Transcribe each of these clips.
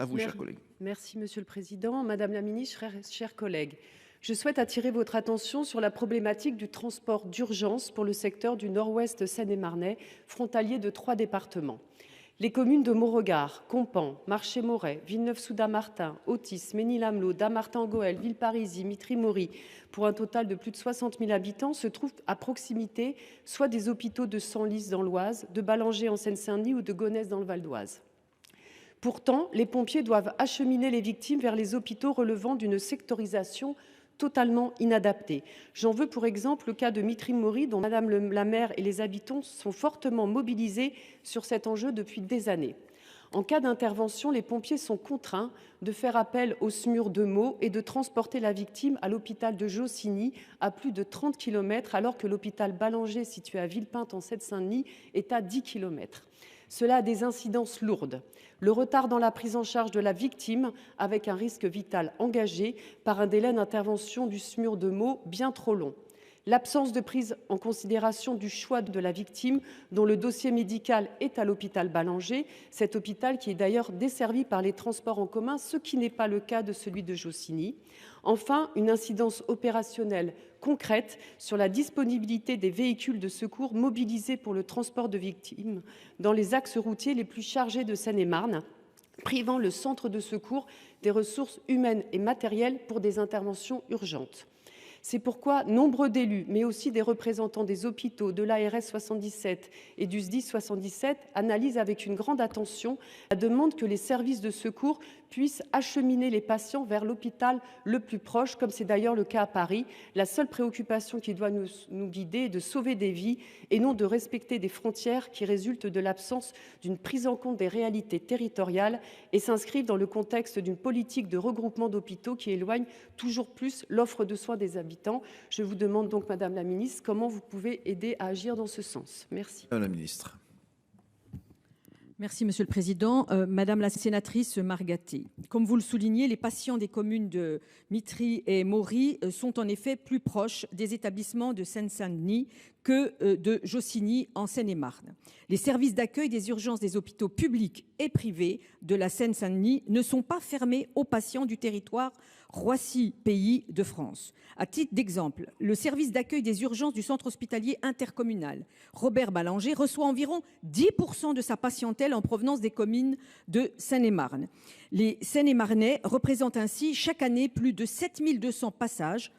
À vous, chers collègues. Merci, Monsieur le Président. Madame la Ministre, chers collègues, je souhaite attirer votre attention sur la problématique du transport d'urgence pour le secteur du Nord-Ouest seine-et-marnais, frontalier de 3 départements. Les communes de Mauregard, Compan, Marché-Moret, Villeneuve-sous-Dammartin, Autis, Ménil-Amelot, Dammartin-Goël, Villeparisis, Mitry-Mory, pour un total de plus de 60 000 habitants, se trouvent à proximité soit des hôpitaux de Senlis dans l'Oise, de Ballanger en Seine-Saint-Denis ou de Gonesse dans le Val d'Oise. Pourtant, les pompiers doivent acheminer les victimes vers les hôpitaux relevant d'une sectorisation totalement inadaptée. J'en veux pour exemple le cas de Mitry-Mory, dont Madame la maire et les habitants sont fortement mobilisés sur cet enjeu depuis des années. En cas d'intervention, les pompiers sont contraints de faire appel au SMUR de Meaux et de transporter la victime à l'hôpital de Jossigny, à plus de 30 km, alors que l'hôpital Ballanger, situé à Villepinte en Seine-Saint-Denis, est à 10 km. Cela a des incidences lourdes. Le retard dans la prise en charge de la victime, avec un risque vital engagé par un délai d'intervention du SMUR de Meaux bien trop long. L'absence de prise en considération du choix de la victime, dont le dossier médical est à l'hôpital Ballanger, cet hôpital qui est d'ailleurs desservi par les transports en commun, ce qui n'est pas le cas de celui de Jossigny. Enfin, une incidence opérationnelle concrète sur la disponibilité des véhicules de secours mobilisés pour le transport de victimes dans les axes routiers les plus chargés de Seine-et-Marne, privant le centre de secours des ressources humaines et matérielles pour des interventions urgentes. C'est pourquoi nombre d'élus, mais aussi des représentants des hôpitaux, de l'ARS 77 et du SDIS 77 analysent avec une grande attention la demande que les services de secours puissent acheminer les patients vers l'hôpital le plus proche, comme c'est d'ailleurs le cas à Paris. La seule préoccupation qui doit nous guider est de sauver des vies et non de respecter des frontières qui résultent de l'absence d'une prise en compte des réalités territoriales et s'inscrivent dans le contexte d'une politique de regroupement d'hôpitaux qui éloigne toujours plus l'offre de soins des habitants. Je vous demande donc, Madame la Ministre, comment vous pouvez aider à agir dans ce sens. Merci. Madame la Ministre. Merci, Monsieur le Président. Madame la sénatrice Margaté, comme vous le soulignez, les patients des communes de Mitry et Mory sont en effet plus proches des établissements de Seine-Saint-Denis que de Jossigny en Seine-et-Marne. Les services d'accueil des urgences des hôpitaux publics et privés de la Seine-Saint-Denis ne sont pas fermés aux patients du territoire Roissy Pays de France. À titre d'exemple, le service d'accueil des urgences du centre hospitalier intercommunal Robert Ballanger reçoit environ 10% de sa patientèle en provenance des communes de Seine-et-Marne. Les Seine-et-Marnais représentent ainsi chaque année plus de 7200 passages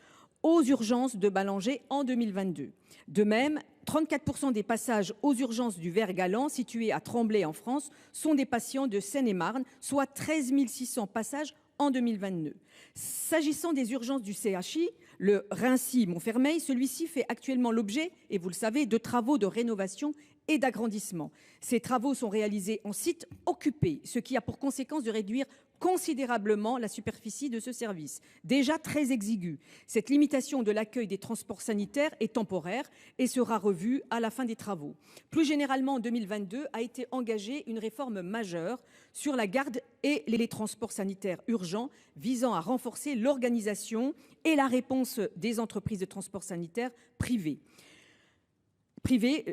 aux urgences de Ballanger en 2022. De même, 34% des passages aux urgences du Vert-Galant, situé à Tremblay en France, sont des patients de Seine-et-Marne, soit 13 600 passages en 2022. S'agissant des urgences du CHI, le Raincy-Montfermeil, celui-ci fait actuellement l'objet, et vous le savez, de travaux de rénovation et d'agrandissement. Ces travaux sont réalisés en site occupé, ce qui a pour conséquence de réduire considérablement la superficie de ce service, déjà très exigu. Cette limitation de l'accueil des transports sanitaires est temporaire et sera revue à la fin des travaux. Plus généralement, en 2022, a été engagée une réforme majeure sur la garde et les transports sanitaires urgents visant à renforcer l'organisation et la réponse des entreprises de transport sanitaire privées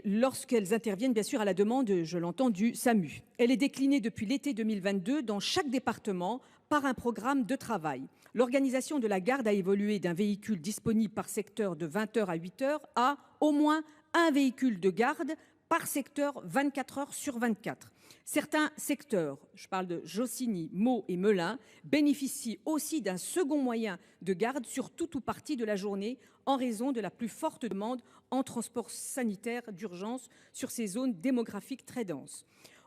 lorsqu'elles interviennent bien sûr à la demande, je l'entends, du SAMU. Elle est déclinée depuis l'été 2022 dans chaque département par un programme de travail. L'organisation de la garde a évolué d'un véhicule disponible par secteur de 20h à 8h à au moins un véhicule de garde par secteur 24 heures sur 24. Certains secteurs, je parle de Jossigny, Meaux et Melun, bénéficient aussi d'un second moyen de garde sur tout ou partie de la journée en raison de la plus forte demande en transport sanitaire d'urgence sur ces zones démographiques très denses.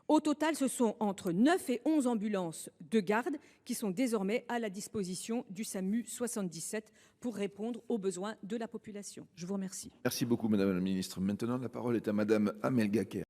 Au total, ce sont entre 9 et 11 ambulances de garde qui sont désormais à la disposition du SAMU 77 pour répondre aux besoins de la population. Je vous remercie. Merci beaucoup, Madame la Ministre. Maintenant, la parole est à Madame Amel Gacquerre.